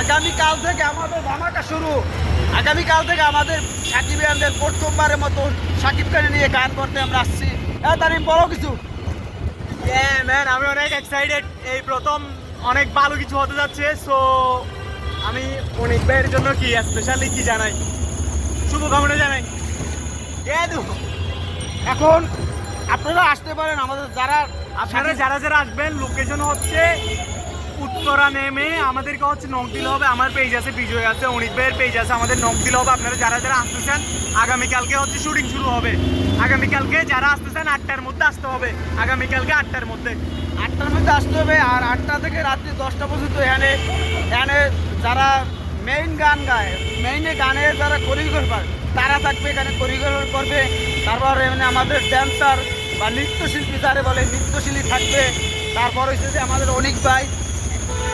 আগামীকাল থেকে আমাদের ধামাকা শুরু। আগামীকাল থেকে আমাদের সাকিব খানদের প্রথমবারের মতো সাকিব খানের নিয়ে গান করতে আমরা আসছি। তারিম বলো কিছু। ম্যান আমি অনেক এক্সাইটেড। এই প্রথম অনেক ভালো কিছু হতে যাচ্ছে। সো আমি অনেক ভাইয়ের জন্য কি স্পেশালি কি জানাই, শুভকামনা জানাই। এখন আপনারা আসতে পারেন আমাদের আপনারা যারা আসবেন, লোকেশন হচ্ছে উত্তরা নেমে আমাদেরকে হচ্ছে নক দিলে হবে। আমার পেজ আছে, বিজয় আছে, অনিক ভাইয়ের পেজ আছে, আমাদের নক দিলে হবে। আপনারা যারা আসতেছেন, আগামীকালকে হচ্ছে শুটিং শুরু হবে। আগামীকালকে যারা আসতেছেন 8টার মধ্যে আসতে হবে। আগামীকালকে 8টার মধ্যে আসতে হবে। আর 8টা থেকে রাত্রি 10টা পর্যন্ত এখানে যারা মেইন গান গায়, মেইনে গানের যারা কোরিওগ্রাফার তারা থাকবে, এখানে কোরিওগ্রাফার করবে। তারপর এখানে আমাদের ড্যান্সার বা নৃত্যশিল্পী যারা বলে নৃত্যশিল্পী থাকবে। তারপর হচ্ছে যে আমাদের অনিক ভাই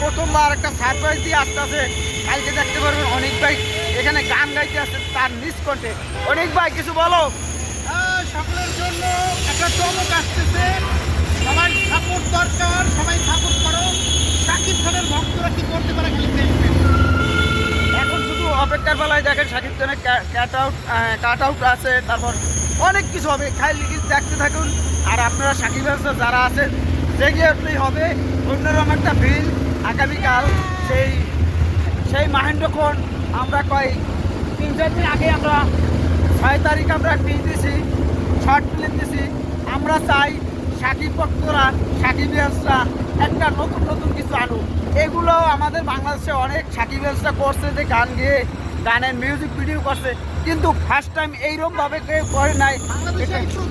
প্রথমবার একটা সারপ্রাইজ দিয়ে আসতেছে। কালকে দেখতে পারবেন অনিক ভাই এখানে গান গাইতে আসছে তার নিজ কণ্ঠে। অনিক ভাই কিছু বলো। সকলের জন্য একটা চমক আসতেছে। সবাই সাপোর্ট দরকার, সবাই সাপোর্ট করো। সাকিব খানের ভক্তরা কি করতে পারে খালি দেখবেন। এখন শুধু অপেক্ষার বেলায় দেখেন সাকিব খানের কাট আউট আছে, তারপর অনেক কিছু হবে। খালি দেখতে থাকুন। আর আপনারা সাকিব খান যারা আছেন জেগে উঠলেই হবে। অন্যরকম একটা ফিল আগামীকাল সেই মাহেন্দ্রক্ষণ আমরা 3-4 দিন আগে আমরা 6 তারিখ আমরা পিস দিছি, শর্ট ফিল্ম দিছি। আমরা চাই সাকিব ভক্তরা, সাকিব ফ্যান্সরা একটা নতুন কিছু আনুক। এগুলো আমাদের বাংলাদেশে অনেক সাকিব ফ্যান্সরা করছে, যে গান গেয়ে গানের মিউজিক ভিডিও করছে, কিন্তু ফার্স্ট টাইম এইরকমভাবে কেউ করে নাই।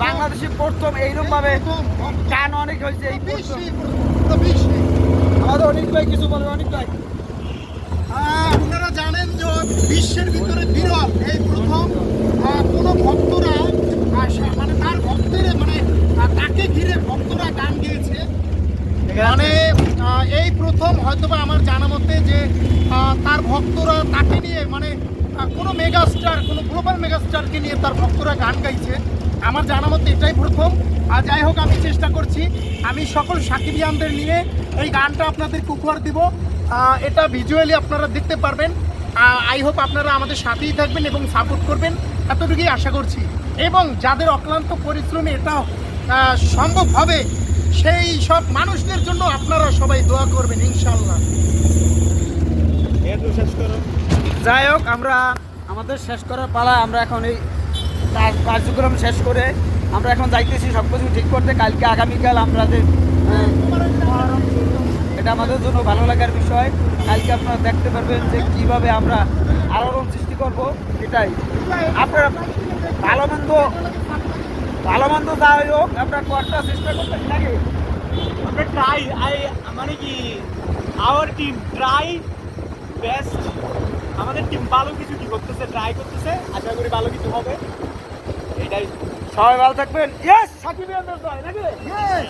বাংলাদেশে প্রথম এইরকমভাবে গান অনেক হয়েছে এই প্রথম। আমাদের অনেক ভাই কিছু বলে। অনেক ভাই আপনারা জানেন যে বিশ্বের ভিতরে বিরল এই প্রথম কোনো ভক্তরা মানে তার ভক্তের মানে তাকে ঘিরে ভক্তরা গান গেয়েছে। মানে এই প্রথম হয়তোবা আমার জানা মতে যে তার ভক্তরা তাকে নিয়ে মানে কোনো মেগাস্টার, কোনো গ্লোবাল মেগাস্টারকে নিয়ে তার ভক্তরা গান গাইছে। আমার জানা মতে এটাই প্রথম। আর যাই হোক, আমি চেষ্টা করছি আমি সকল সাকিবিয়ানদের নিয়ে এই গানটা আপনাদেরকে উপহার দিব। এটা ভিজুয়ালি আপনারা দেখতে পারবেন। আই হোপ আপনারা আমাদের সাথেই থাকবেন এবং সাপোর্ট করবেন, এতটুকুই আশা করছি। এবং যাদের অক্লান্ত পরিশ্রমে এটা সম্ভব হবে, সেই সব মানুষদের জন্য আপনারা সবাই দোয়া করবেন ইনশাল্লাহ। যাই হোক, আমরা আমাদের শেষ করার পালা। আমরা এখন এই কার্যক্রম শেষ করে আমরা এখন যাইতেছি সব কিছু ঠিক করতে। কালকে আগামীকাল আমাদের এটা আমাদের জন্য ভালো লাগার বিষয়। কালকে আপনারা দেখতে পারবেন যে কীভাবে আমরা আলোড়ন সৃষ্টি করবো। এটাই আপনারা ভালো মন্দ যাই হোক আমরা করার চেষ্টা করতে লাগে। আমরা ট্রাই মানে কি আওয়ার টিম ট্রাই বেস্ট। আমাদের টিম ভালো কিছু কি করতেছে, ট্রাই করতেছে। আশা করি ভালো কিছু হবে। এটাই। সবাই ভালো থাকবেন। ইয়েস সাকিব খানের জয় নাকি? Yes!